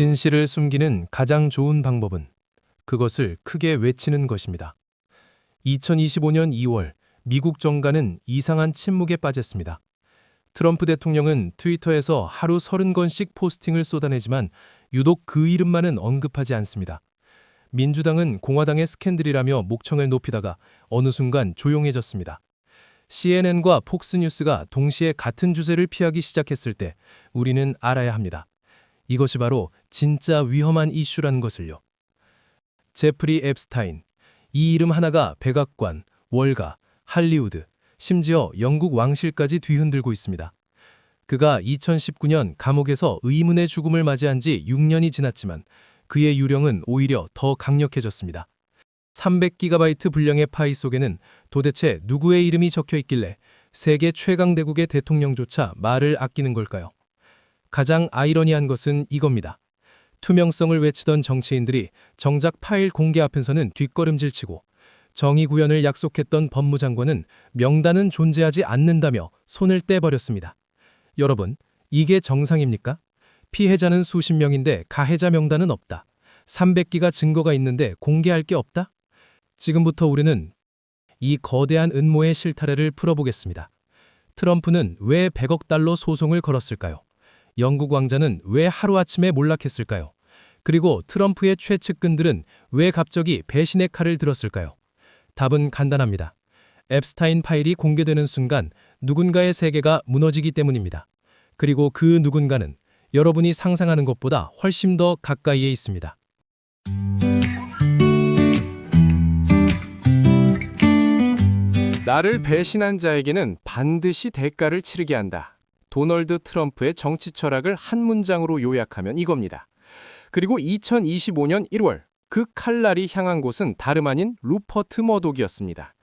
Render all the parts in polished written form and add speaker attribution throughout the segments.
Speaker 1: 진실을 숨기는 가장 좋은 방법은 그것을 크게 외치는 것입니다. 2025년 2월 미국 정가는 이상한 침묵에 빠졌습니다. 트럼프 대통령은 트위터에서 하루 30건씩 포스팅을 쏟아내지만 유독 그 이름만은 언급하지 않습니다. 민주당은 공화당의 스캔들이라며 목청을 높이다가 어느 순간 조용해졌습니다. CNN과 폭스뉴스가 동시에 같은 주제를 피하기 시작했을 때 우리는 알아야 합니다. 이것이 바로 진짜 위험한 이슈라는 것을요. 제프리 앱스타인, 이 이름 하나가 백악관, 월가, 할리우드, 심지어 영국 왕실까지 뒤흔들고 있습니다. 그가 2019년 감옥에서 의문의 죽음을 맞이한 지 6년이 지났지만 그의 유령은 오히려 더 강력해졌습니다. 300GB 분량의 파일 속에는 도대체 누구의 이름이 적혀 있길래 세계 최강대국의 대통령조차 말을 아끼는 걸까요? 가장 아이러니한 것은 이겁니다. 투명성을 외치던 정치인들이 정작 파일 공개 앞에서는 뒷걸음질치고 정의 구현을 약속했던 법무장관은 명단은 존재하지 않는다며 손을 떼버렸습니다. 여러분, 이게 정상입니까? 피해자는 수십 명인데 가해자 명단은 없다. 300기가 증거가 있는데 공개할 게 없다? 지금부터 우리는 이 거대한 음모의 실타래를 풀어보겠습니다. 트럼프는 왜 100억 달러 소송을 걸었을까요? 영국 왕자는 왜 하루아침에 몰락했을까요? 그리고 트럼프의 최측근들은 왜 갑자기 배신의 칼을 들었을까요? 답은 간단합니다. 앱스타인 파일이 공개되는 순간 누군가의 세계가 무너지기 때문입니다. 그리고 그 누군가는 여러분이 상상하는 것보다 훨씬 더 가까이에 있습니다.
Speaker 2: 나를 배신한 자에게는 반드시 대가를 치르게 한다. 도널드 트럼프의 정치 철학을 한 문장으로 요약하면 이겁니다. 그리고 2025년 1월 그 칼날이 향한 곳은 다름 아닌 루퍼트 머독이었습니다.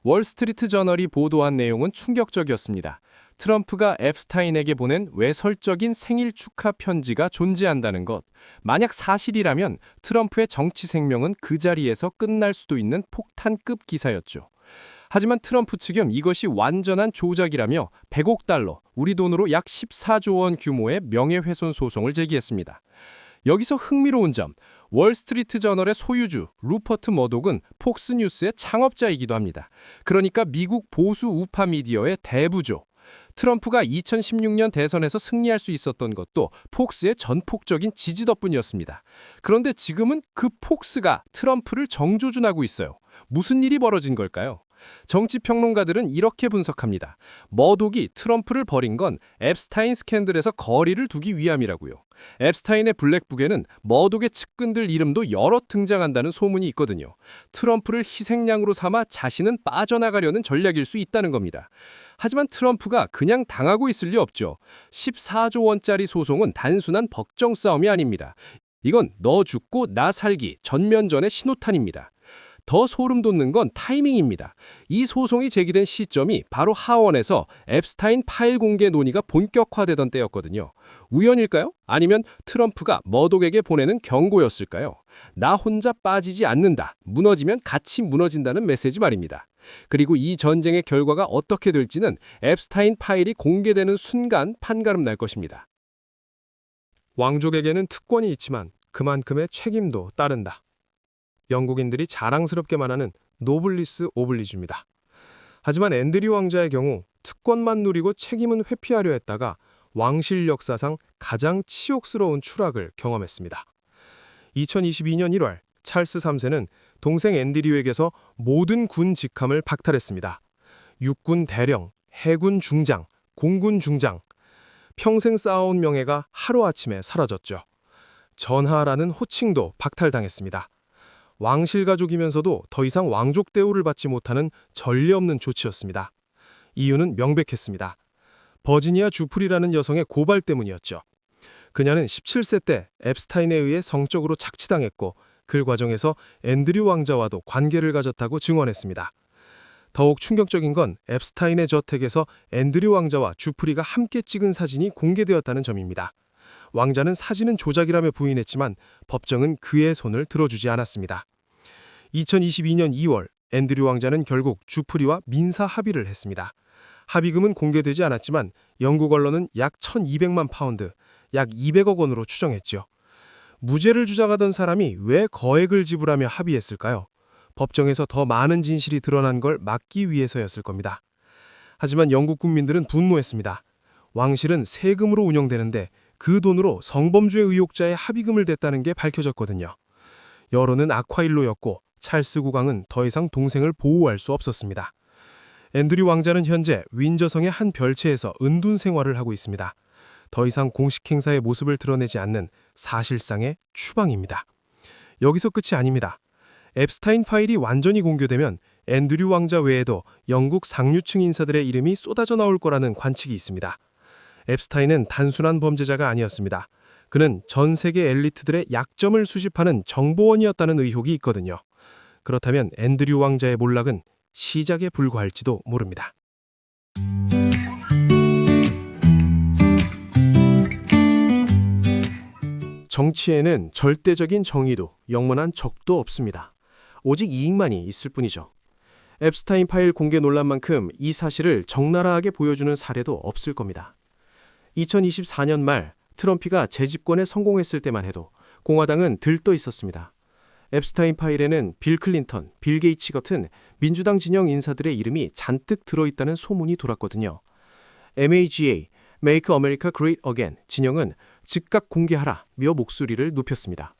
Speaker 2: 월스트리트 저널이 보도한 내용은 충격적이었습니다. 트럼프가 앱스타인에게 보낸 외설적인 생일 축하 편지가 존재한다는 것. 만약 사실이라면 트럼프의 정치 생명은 그 자리에서 끝날 수도 있는 폭탄급 기사였죠. 하지만 트럼프 측은 이것이 완전한 조작이라며 100억 달러, 우리 돈으로 약 14조 원 규모의 명예훼손 소송을 제기했습니다. 여기서 흥미로운 점, 월스트리트 저널의 소유주 루퍼트 머독은 폭스뉴스의 창업자이기도 합니다. 그러니까 미국 보수 우파 미디어의 대부죠. 트럼프가 2016년 대선에서 승리할 수 있었던 것도 폭스의 전폭적인 지지 덕분이었습니다. 그런데 지금은 그 폭스가 트럼프를 정조준하고 있어요. 무슨 일이 벌어진 걸까요? 정치평론가들은 이렇게 분석합니다. 머독이 트럼프를 버린 건 앱스타인 스캔들에서 거리를 두기 위함이라고요. 앱스타인의 블랙북에는 머독의 측근들 이름도 여럿 등장한다는 소문이 있거든요. 트럼프를 희생양으로 삼아 자신은 빠져나가려는 전략일 수 있다는 겁니다. 하지만 트럼프가 그냥 당하고 있을 리 없죠. 14조 원짜리 소송은 단순한 법정 싸움이 아닙니다. 이건 너 죽고 나 살기 전면전의 신호탄입니다. 더 소름 돋는 건 타이밍입니다. 이 소송이 제기된 시점이 바로 하원에서 앱스타인 파일 공개 논의가 본격화되던 때였거든요. 우연일까요? 아니면 트럼프가 머독에게 보내는 경고였을까요? 나 혼자 빠지지 않는다. 무너지면 같이 무너진다는 메시지 말입니다. 그리고 이 전쟁의 결과가 어떻게 될지는 앱스타인 파일이 공개되는 순간 판가름 날 것입니다.
Speaker 3: 왕족에게는 특권이 있지만 그만큼의 책임도 따른다. 영국인들이 자랑스럽게 말하는 노블리스 오블리주입니다. 하지만 앤드류 왕자의 경우 특권만 누리고 책임은 회피하려 했다가 왕실 역사상 가장 치욕스러운 추락을 경험했습니다. 2022년 1월 찰스 3세는 동생 앤드류에게서 모든 군 직함을 박탈했습니다. 육군 대령, 해군 중장, 공군 중장. 평생 쌓아온 명예가 하루아침에 사라졌죠. 전하라는 호칭도 박탈당했습니다. 왕실 가족이면서도 더 이상 왕족 대우를 받지 못하는 전례 없는 조치였습니다. 이유는 명백했습니다. 버지니아 주프리라는 여성의 고발 때문이었죠. 그녀는 17세 때 앱스타인에 의해 성적으로 착취당했고 그 과정에서 앤드류 왕자와도 관계를 가졌다고 증언했습니다. 더욱 충격적인 건 앱스타인의 저택에서 앤드류 왕자와 주프리가 함께 찍은 사진이 공개되었다는 점입니다. 왕자는 사진은 조작이라며 부인했지만 법정은 그의 손을 들어주지 않았습니다. 2022년 2월 앤드류 왕자는 결국 주프리와 민사 합의를 했습니다. 합의금은 공개되지 않았지만 영국 언론은 약 1,200만 파운드, 약 200억 원으로 추정했죠. 무죄를 주장하던 사람이 왜 거액을 지불하며 합의했을까요? 법정에서 더 많은 진실이 드러난 걸 막기 위해서였을 겁니다. 하지만 영국 국민들은 분노했습니다. 왕실은 세금으로 운영되는데 그 돈으로 성범죄 의혹자의 합의금을 댔다는 게 밝혀졌거든요. 여론은 악화일로였고 찰스 국왕은 더 이상 동생을 보호할 수 없었습니다. 앤드류 왕자는 현재 윈저성의 한 별채에서 은둔 생활을 하고 있습니다. 더 이상 공식 행사의 모습을 드러내지 않는 사실상의 추방입니다. 여기서 끝이 아닙니다. 앱스타인 파일이 완전히 공개되면 앤드류 왕자 외에도 영국 상류층 인사들의 이름이 쏟아져 나올 거라는 관측이 있습니다. 앱스타인은 단순한 범죄자가 아니었습니다. 그는 전 세계 엘리트들의 약점을 수집하는 정보원이었다는 의혹이 있거든요. 그렇다면 앤드류 왕자의 몰락은 시작에 불과할지도 모릅니다.
Speaker 2: 정치에는 절대적인 정의도 영원한 적도 없습니다. 오직 이익만이 있을 뿐이죠. 앱스타인 파일 공개 논란만큼 이 사실을 적나라하게 보여주는 사례도 없을 겁니다. 2024년 말 트럼프가 재집권에 성공했을 때만 해도 공화당은 들떠 있었습니다. 앱스타인 파일에는 빌 클린턴, 빌 게이츠 같은 민주당 진영 인사들의 이름이 잔뜩 들어있다는 소문이 돌았거든요. MAGA, Make America Great Again 진영은 즉각 공개하라며 목소리를 높였습니다.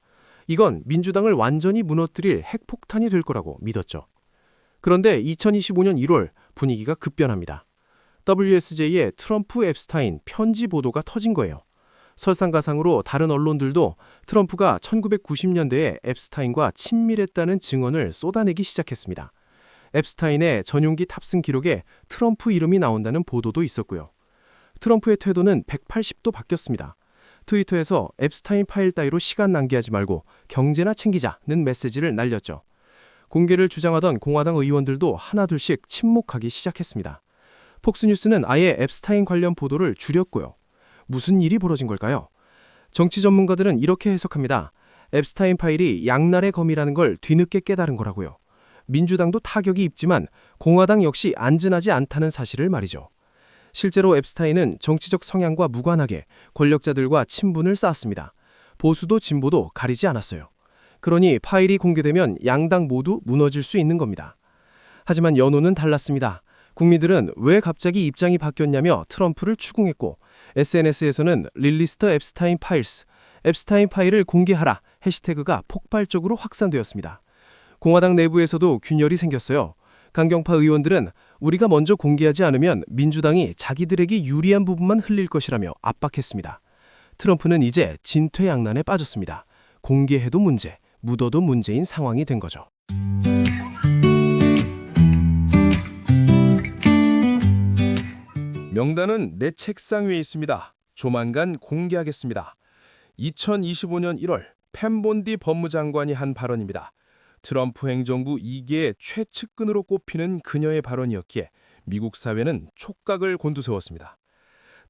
Speaker 2: 이건 민주당을 완전히 무너뜨릴 핵폭탄이 될 거라고 믿었죠. 그런데 2025년 1월 분위기가 급변합니다. WSJ의 트럼프 앱스타인 편지 보도가 터진 거예요. 설상가상으로 다른 언론들도 트럼프가 1990년대에 앱스타인과 친밀했다는 증언을 쏟아내기 시작했습니다. 앱스타인의 전용기 탑승 기록에 트럼프 이름이 나온다는 보도도 있었고요. 트럼프의 태도는 180도 바뀌었습니다. 트위터에서 앱스타인 파일 따위로 시간 낭비하지 말고 경제나 챙기자는 메시지를 날렸죠. 공개를 주장하던 공화당 의원들도 하나둘씩 침묵하기 시작했습니다. 폭스뉴스는 아예 앱스타인 관련 보도를 줄였고요. 무슨 일이 벌어진 걸까요? 정치 전문가들은 이렇게 해석합니다. 앱스타인 파일이 양날의 검이라는 걸 뒤늦게 깨달은 거라고요. 민주당도 타격이 입지만 공화당 역시 안전하지 않다는 사실을 말이죠. 실제로 앱스타인은 정치적 성향과 무관하게 권력자들과 친분을 쌓았습니다. 보수도 진보도 가리지 않았어요. 그러니 파일이 공개되면 양당 모두 무너질 수 있는 겁니다. 하지만 여론은 달랐습니다. 국민들은 왜 갑자기 입장이 바뀌었냐며 트럼프를 추궁했고 SNS에서는 릴리스터 앱스타인 파일스, 앱스타인 파일을 공개하라 해시태그가 폭발적으로 확산되었습니다. 공화당 내부에서도 균열이 생겼어요. 강경파 의원들은 우리가 먼저 공개하지 않으면 민주당이 자기들에게 유리한 부분만 흘릴 것이라며 압박했습니다. 트럼프는 이제 진퇴양난에 빠졌습니다. 공개해도 문제, 묻어도 문제인 상황이 된 거죠.
Speaker 1: 명단은 내 책상 위에 있습니다. 조만간 공개하겠습니다. 2025년 1월 펜 본디 법무장관이 한 발언입니다. 트럼프 행정부 2기의 최측근으로 꼽히는 그녀의 발언이었기에 미국 사회는 촉각을 곤두세웠습니다.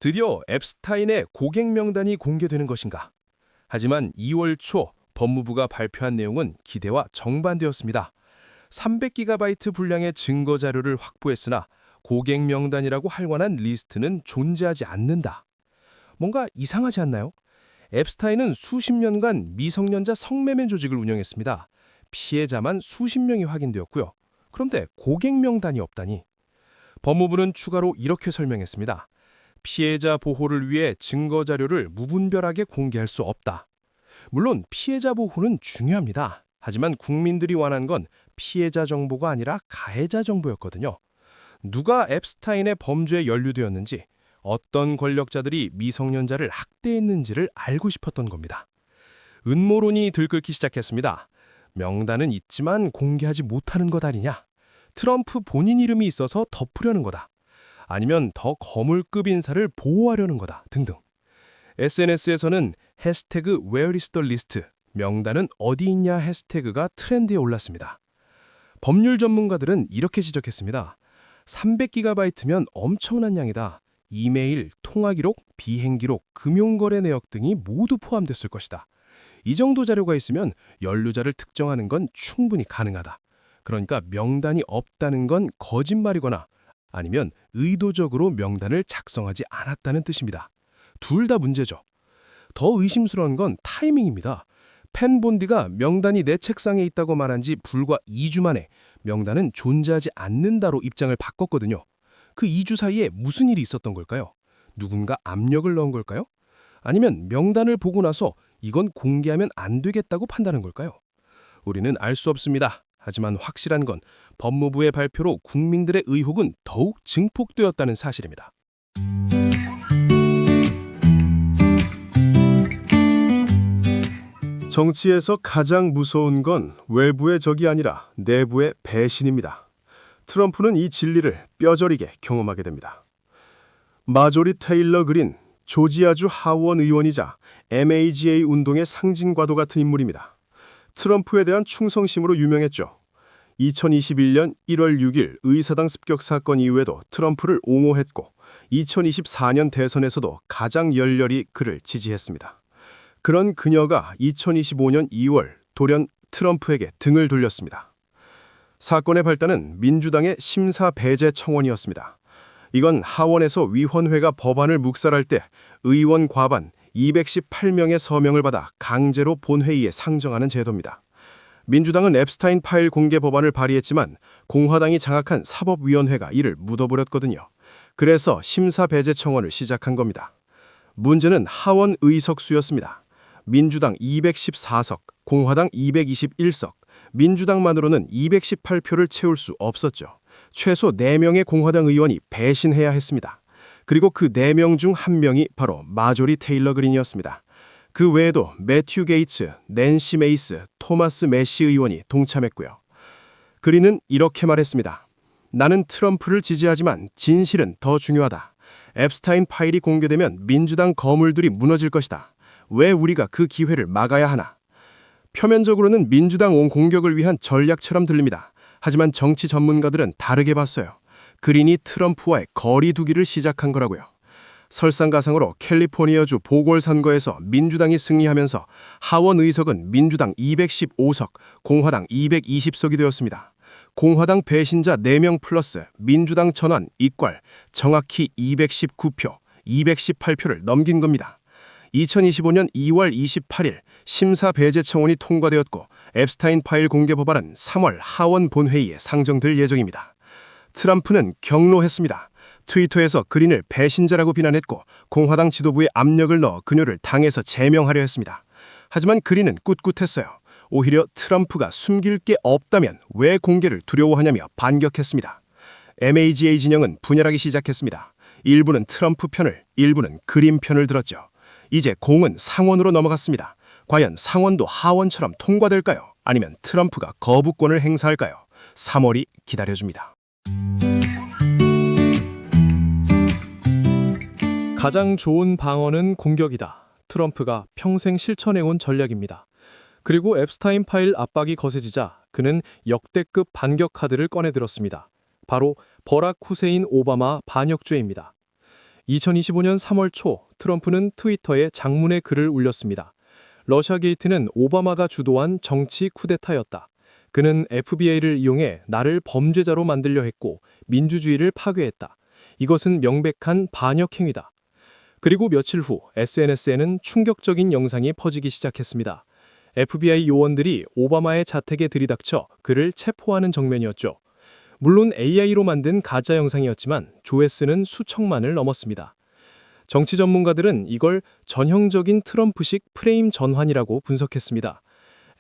Speaker 1: 드디어 앱스타인의 고객 명단이 공개되는 것인가? 하지만 2월 초 법무부가 발표한 내용은 기대와 정반대였습니다. 300GB 분량의 증거 자료를 확보했으나 고객 명단이라고 할 만한 리스트는 존재하지 않는다. 뭔가 이상하지 않나요? 앱스타인은 수십 년간 미성년자 성매매 조직을 운영했습니다. 피해자만 수십 명이 확인되었고요. 그런데 고객 명단이 없다니. 법무부는 추가로 이렇게 설명했습니다. 피해자 보호를 위해 증거 자료를 무분별하게 공개할 수 없다. 물론 피해자 보호는 중요합니다. 하지만 국민들이 원한 건 피해자 정보가 아니라 가해자 정보였거든요. 누가 앱스타인의 범죄에 연루되었는지, 어떤 권력자들이 미성년자를 학대했는지를 알고 싶었던 겁니다. 음모론이 들끓기 시작했습니다. 명단은 있지만 공개하지 못하는 것 아니냐? 트럼프 본인 이름이 있어서 덮으려는 거다. 아니면 더 거물급 인사를 보호하려는 거다. 등등. SNS에서는 해시태그 Where is the list? 명단은 어디 있냐 해시태그가 트렌드에 올랐습니다. 법률 전문가들은 이렇게 지적했습니다. 300GB면 엄청난 양이다. 이메일, 통화기록, 비행기록, 금융거래 내역 등이 모두 포함됐을 것이다. 이 정도 자료가 있으면 연루자를 특정하는 건 충분히 가능하다. 그러니까 명단이 없다는 건 거짓말이거나 아니면 의도적으로 명단을 작성하지 않았다는 뜻입니다. 둘 다 문제죠. 더 의심스러운 건 타이밍입니다. 펜 본디가 명단이 내 책상에 있다고 말한 지 불과 2주 만에 명단은 존재하지 않는다로 입장을 바꿨거든요. 그 2주 사이에 무슨 일이 있었던 걸까요? 누군가 압력을 넣은 걸까요? 아니면 명단을 보고 나서 이건 공개하면 안 되겠다고 판단한 걸까요? 우리는 알 수 없습니다. 하지만 확실한 건 법무부의 발표로 국민들의 의혹은 더욱 증폭되었다는 사실입니다.
Speaker 4: 정치에서 가장 무서운 건 외부의 적이 아니라 내부의 배신입니다. 트럼프는 이 진리를 뼈저리게 경험하게 됩니다. 마조리 테일러 그린, 조지아주 하원 의원이자 MAGA 운동의 상징과도 같은 인물입니다. 트럼프에 대한 충성심으로 유명했죠. 2021년 1월 6일 의사당 습격 사건 이후에도 트럼프를 옹호했고 2024년 대선에서도 가장 열렬히 그를 지지했습니다. 그런 그녀가 2025년 2월 돌연 트럼프에게 등을 돌렸습니다. 사건의 발단은 민주당의 심사 배제 청원이었습니다. 이건 하원에서 위원회가 법안을 묵살할 때 의원 과반 218명의 서명을 받아 강제로 본회의에 상정하는 제도입니다. 민주당은 앱스타인 파일 공개 법안을 발의했지만 공화당이 장악한 사법위원회가 이를 묻어버렸거든요. 그래서 심사 배제 청원을 시작한 겁니다. 문제는 하원 의석수였습니다. 민주당 214석, 공화당 221석, 민주당만으로는 218표를 채울 수 없었죠. 최소 4명의 공화당 의원이 배신해야 했습니다. 그리고 그 4명 중 1명이 바로 마조리 테일러 그린이었습니다. 그 외에도 매튜 게이츠, 낸시 메이스, 토마스 매시 의원이 동참했고요. 그린은 이렇게 말했습니다. 나는 트럼프를 지지하지만 진실은 더 중요하다. 앱스타인 파일이 공개되면 민주당 거물들이 무너질 것이다. 왜 우리가 그 기회를 막아야 하나? 표면적으로는 민주당 온 공격을 위한 전략처럼 들립니다. 하지만 정치 전문가들은 다르게 봤어요. 그린이 트럼프와의 거리 두기를 시작한 거라고요. 설상가상으로 캘리포니아주 보궐선거에서 민주당이 승리하면서 하원 의석은 민주당 215석, 공화당 220석이 되었습니다. 공화당 배신자 4명 플러스 민주당 전환 이퀄 정확히 219표, 218표를 넘긴 겁니다. 2025년 2월 28일 심사 배제 청원이 통과되었고 앱스타인 파일 공개 법안은 3월 하원 본회의에 상정될 예정입니다. 트럼프는 경로했습니다. 트위터에서 그린을 배신자라고 비난했고 공화당 지도부에 압력을 넣어 그녀를 당에서 제명하려 했습니다. 하지만 그린은 꿋꿋했어요. 오히려 트럼프가 숨길 게 없다면 왜 공개를 두려워하냐며 반격했습니다. MAGA 진영은 분열하기 시작했습니다. 일부는 트럼프 편을, 일부는 그린 편을 들었죠. 이제 공은 상원으로 넘어갔습니다. 과연 상원도 하원처럼 통과될까요? 아니면 트럼프가 거부권을 행사할까요? 3월이 기다려줍니다.
Speaker 1: 가장 좋은 방어는 공격이다. 트럼프가 평생 실천해온 전략입니다. 그리고 앱스타인 파일 압박이 거세지자 그는 역대급 반격 카드를 꺼내들었습니다. 바로 버락 후세인 오바마 반역죄입니다. 2025년 3월 초 트럼프는 트위터에 장문의 글을 올렸습니다. 러시아 게이트는 오바마가 주도한 정치 쿠데타였다. 그는 FBI를 이용해 나를 범죄자로 만들려 했고 민주주의를 파괴했다. 이것은 명백한 반역 행위다. 그리고 며칠 후 SNS에는 충격적인 영상이 퍼지기 시작했습니다. FBI 요원들이 오바마의 자택에 들이닥쳐 그를 체포하는 장면이었죠. 물론 AI로 만든 가짜 영상이었지만 조회수는 수천만을 넘었습니다. 정치 전문가들은 이걸 전형적인 트럼프식 프레임 전환이라고 분석했습니다.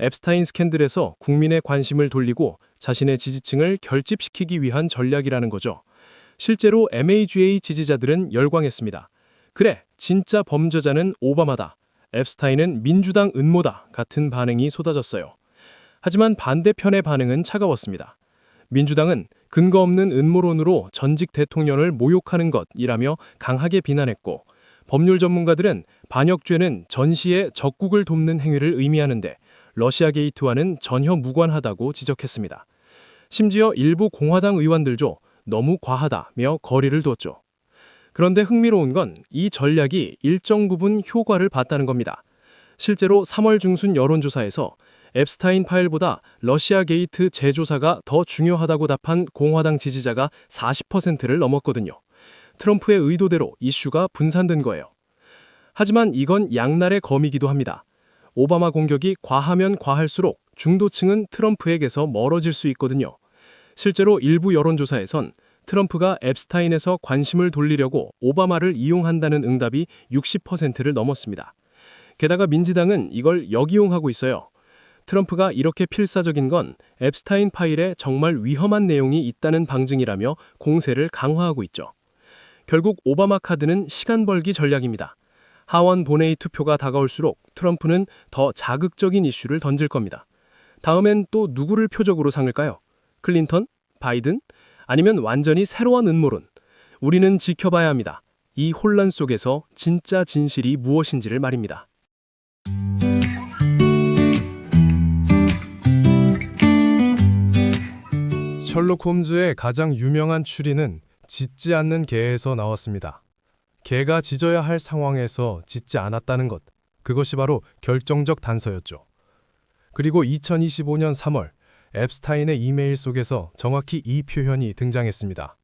Speaker 1: 앱스타인 스캔들에서 국민의 관심을 돌리고 자신의 지지층을 결집시키기 위한 전략이라는 거죠. 실제로 MAGA 지지자들은 열광했습니다. 그래, 진짜 범죄자는 오바마다. 앱스타인은 민주당 음모다 같은 반응이 쏟아졌어요. 하지만 반대편의 반응은 차가웠습니다. 민주당은 근거 없는 음모론으로 전직 대통령을 모욕하는 것이라며 강하게 비난했고 법률 전문가들은 반역죄는 전시의 적국을 돕는 행위를 의미하는데 러시아 게이트와는 전혀 무관하다고 지적했습니다. 심지어 일부 공화당 의원들도 너무 과하다며 거리를 두었죠. 그런데 흥미로운 건 이 전략이 일정 부분 효과를 봤다는 겁니다. 실제로 3월 중순 여론조사에서 앱스타인 파일보다 러시아 게이트 재조사가 더 중요하다고 답한 공화당 지지자가 40%를 넘었거든요. 트럼프의 의도대로 이슈가 분산된 거예요. 하지만 이건 양날의 검이기도 합니다.
Speaker 3: 오바마 공격이 과하면 과할수록 중도층은 트럼프에게서 멀어질 수 있거든요. 실제로 일부 여론조사에선 트럼프가 앱스타인에서 관심을 돌리려고 오바마를 이용한다는 응답이 60%를 넘었습니다. 게다가 민주당은 이걸 역이용하고 있어요. 트럼프가 이렇게 필사적인 건 앱스타인 파일에 정말 위험한 내용이 있다는 방증이라며 공세를 강화하고 있죠. 결국 오바마 카드는 시간 벌기 전략입니다. 하원 본회의 투표가 다가올수록 트럼프는 더 자극적인 이슈를 던질 겁니다. 다음엔 또 누구를 표적으로 삼을까요? 클린턴? 바이든? 아니면 완전히 새로운 음모론? 우리는 지켜봐야 합니다. 이 혼란 속에서 진짜 진실이 무엇인지를 말입니다.
Speaker 1: 셜록 홈즈의 가장 유명한 추리는 짖지 않는 개에서 나왔습니다. 개가 짖어야 할 상황에서 짖지 않았다는 것, 그것이 바로 결정적 단서였죠. 그리고 2025년 3월, 앱스타인의 이메일 속에서 정확히 이 표현이 등장했습니다.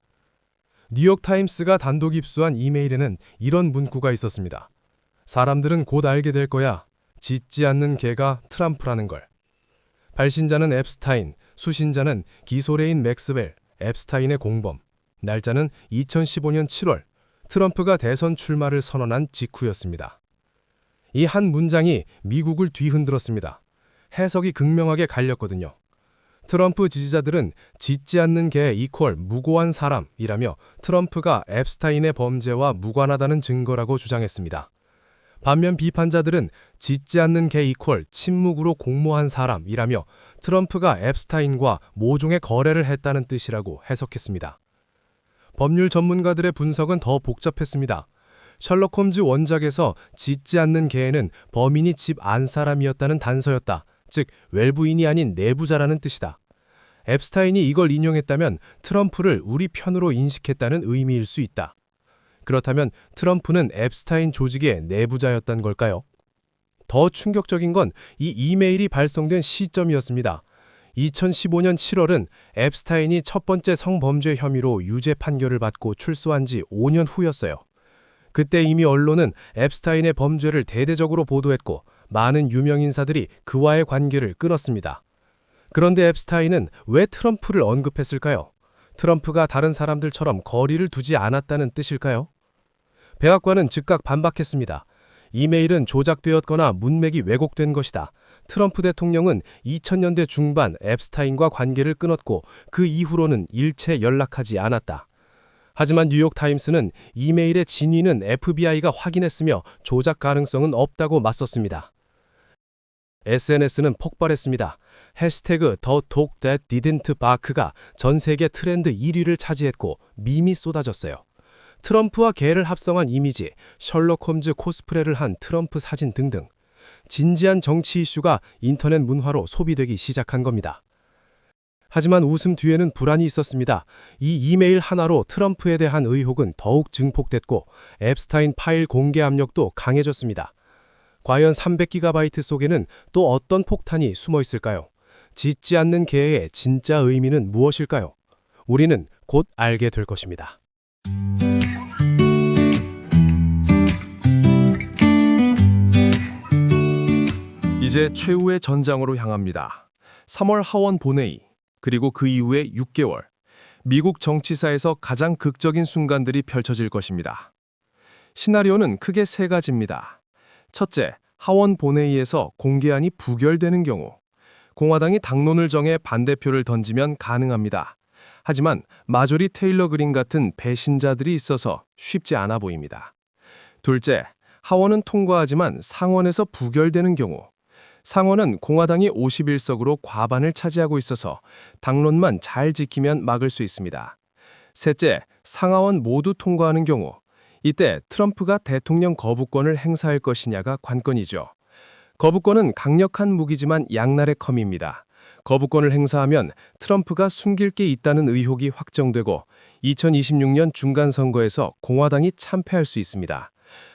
Speaker 1: 뉴욕타임스가 단독 입수한 이메일에는 이런 문구가 있었습니다. 사람들은 곧 알게 될 거야. 짖지 않는 개가 트럼프라는 걸. 발신자는 앱스타인, 수신자는 기소레인 맥스웰, 앱스타인의 공범. 날짜는 2015년 7월, 트럼프가 대선 출마를 선언한 직후였습니다. 이 한 문장이 미국을 뒤흔들었습니다. 해석이 극명하게 갈렸거든요. 트럼프 지지자들은 짖지 않는 개 이퀄 무고한 사람이라며 트럼프가 앱스타인의 범죄와 무관하다는 증거라고 주장했습니다. 반면 비판자들은 짖지 않는 개 이퀄 침묵으로 공모한 사람이라며 트럼프가 앱스타인과 모종의 거래를 했다는 뜻이라고 해석했습니다. 법률 전문가들의 분석은 더 복잡했습니다. 셜록 홈즈 원작에서 짖지 않는 개는 범인이 집 안 사람이었다는 단서였다. 즉 외부인이 아닌 내부자라는 뜻이다. 앱스타인이 이걸 인용했다면 트럼프를 우리 편으로 인식했다는 의미일 수 있다. 그렇다면 트럼프는 앱스타인 조직의 내부자였던 걸까요? 더 충격적인 건 이 이메일이 발송된 시점이었습니다. 2015년 7월은 앱스타인이 첫 번째 성범죄 혐의로 유죄 판결을 받고 출소한 지 5년 후였어요. 그때 이미 언론은 앱스타인의 범죄를 대대적으로 보도했고 많은 유명인사들이 그와의 관계를 끊었습니다. 그런데 앱스타인은 왜 트럼프를 언급했을까요? 트럼프가 다른 사람들처럼 거리를 두지 않았다는 뜻일까요? 백악관은 즉각 반박했습니다. 이메일은 조작되었거나 문맥이 왜곡된 것이다. 트럼프 대통령은 2000년대 중반 앱스타인과 관계를 끊었고 그 이후로는 일체 연락하지 않았다. 하지만 뉴욕타임스는 이메일의 진위는 FBI가 확인했으며 조작 가능성은 없다고 맞섰습니다. SNS는 폭발했습니다. 해시태그 The Dog That Didn't Bark가 전 세계 트렌드 1위를 차지했고 밈이 쏟아졌어요. 트럼프와 개를 합성한 이미지, 셜록 홈즈 코스프레를 한 트럼프 사진 등등. 진지한 정치 이슈가 인터넷 문화로 소비되기 시작한 겁니다. 하지만 웃음 뒤에는 불안이 있었습니다. 이 이메일 하나로 트럼프에 대한 의혹은 더욱 증폭됐고 앱스타인 파일 공개 압력도 강해졌습니다. 과연 300GB 속에는 또 어떤 폭탄이 숨어 있을까요? 짖지 않는 개의 진짜 의미는 무엇일까요? 우리는 곧 알게 될 것입니다.
Speaker 2: 이제 최후의 전장으로 향합니다. 3월 하원 본회의, 그리고 그 이후에 6개월, 미국 정치사에서 가장 극적인 순간들이 펼쳐질 것입니다. 시나리오는 크게 세 가지입니다. 첫째, 하원 본회의에서 공개안이 부결되는 경우, 공화당이 당론을 정해 반대표를 던지면 가능합니다. 하지만 마조리 테일러 그린 같은 배신자들이 있어서 쉽지 않아 보입니다. 둘째, 하원은 통과하지만 상원에서 부결되는 경우, 상원은 공화당이 51석으로 과반을 차지하고 있어서 당론만 잘 지키면 막을 수 있습니다. 셋째, 상하원 모두 통과하는 경우, 이때 트럼프가 대통령 거부권을 행사할 것이냐가 관건이죠. 거부권은 강력한 무기지만 양날의 검입니다. 거부권을 행사하면 트럼프가 숨길 게 있다는 의혹이 확정되고 2026년 중간선거에서 공화당이 참패할 수 있습니다.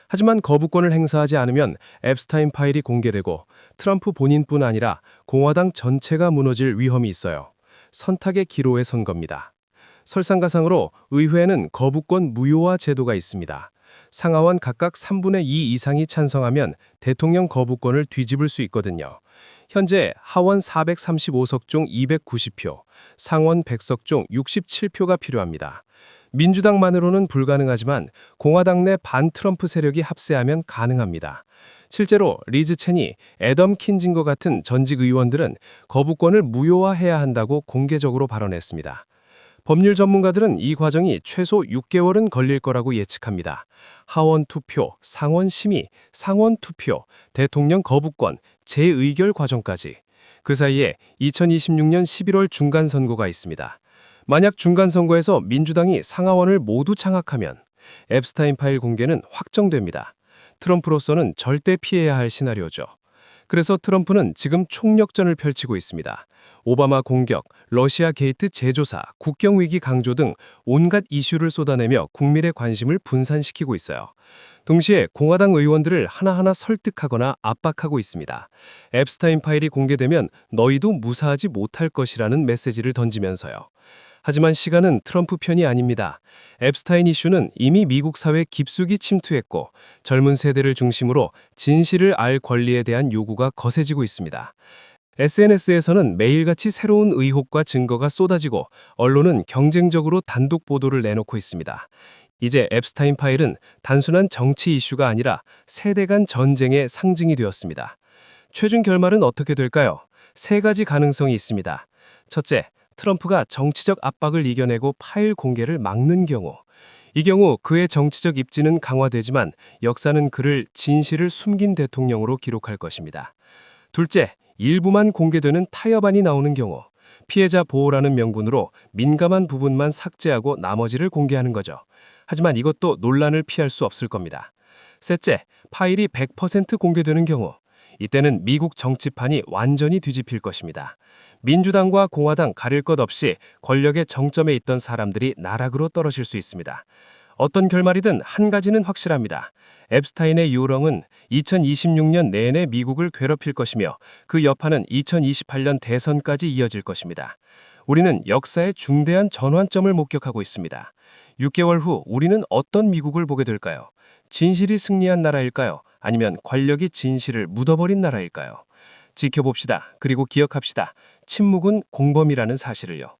Speaker 2: 하지만 거부권을 행사하지 않으면 앱스타인 파일이 공개되고 트럼프 본인뿐 아니라 공화당 전체가 무너질 위험이 있어요. 선택의 기로에 선 겁니다. 설상가상으로 의회에는 거부권 무효화 제도가 있습니다.
Speaker 1: 상하원 각각 3분의 2 이상이 찬성하면 대통령 거부권을 뒤집을 수 있거든요. 현재 하원 435석 중 290표, 상원 100석 중 67표가 필요합니다. 민주당만으로는 불가능하지만 공화당 내 반트럼프 세력이 합세하면 가능합니다. 실제로 리즈 체니, 애덤 킨징거 같은 전직 의원들은 거부권을 무효화해야 한다고 공개적으로 발언했습니다. 법률 전문가들은 이 과정이 최소 6개월은 걸릴 거라고 예측합니다. 하원 투표, 상원 심의, 상원 투표, 대통령 거부권, 재의결 과정까지. 그 사이에 2026년 11월 중간선거가 있습니다. 만약 중간선거에서 민주당이 상하원을 모두 장악하면 앱스타인 파일 공개는 확정됩니다. 트럼프로서는 절대 피해야 할 시나리오죠. 그래서 트럼프는 지금 총력전을 펼치고 있습니다. 오바마 공격, 러시아 게이트 재조사, 국경위기 강조 등 온갖 이슈를 쏟아내며 국민의 관심을 분산시키고 있어요. 동시에 공화당 의원들을 하나하나 설득하거나 압박하고 있습니다. 앱스타인 파일이 공개되면 너희도 무사하지 못할 것이라는 메시지를 던지면서요. 하지만 시간은 트럼프 편이 아닙니다. 앱스타인 이슈는 이미 미국 사회에 깊숙이 침투했고 젊은 세대를 중심으로 진실을 알 권리에 대한 요구가 거세지고 있습니다. SNS에서는 매일같이 새로운 의혹과 증거가 쏟아지고 언론은 경쟁적으로 단독 보도를 내놓고 있습니다. 이제 앱스타인 파일은 단순한 정치 이슈가 아니라 세대 간 전쟁의 상징이 되었습니다. 최종 결말은 어떻게 될까요? 세 가지 가능성이 있습니다. 첫째, 트럼프가 정치적 압박을 이겨내고 파일 공개를 막는 경우. 이 경우 그의 정치적 입지는 강화되지만 역사는 그를 진실을 숨긴 대통령으로 기록할 것입니다. 둘째, 일부만 공개되는 타협안이 나오는 경우. 피해자 보호라는 명분으로 민감한 부분만 삭제하고 나머지를 공개하는 거죠. 하지만 이것도 논란을 피할 수 없을 겁니다. 셋째, 파일이 100% 공개되는 경우. 이때는 미국 정치판이 완전히 뒤집힐 것입니다. 민주당과 공화당 가릴 것 없이 권력의 정점에 있던 사람들이 나락으로 떨어질 수 있습니다. 어떤 결말이든 한 가지는 확실합니다. 앱스타인의 요령은 2026년 내내 미국을 괴롭힐 것이며 그 여파는 2028년 대선까지 이어질 것입니다. 우리는 역사의 중대한 전환점을 목격하고 있습니다. 6개월 후 우리는 어떤 미국을 보게 될까요? 진실이 승리한 나라일까요? 아니면 권력이 진실을 묻어버린 나라일까요? 지켜봅시다. 그리고 기억합시다. 침묵은 공범이라는 사실을요.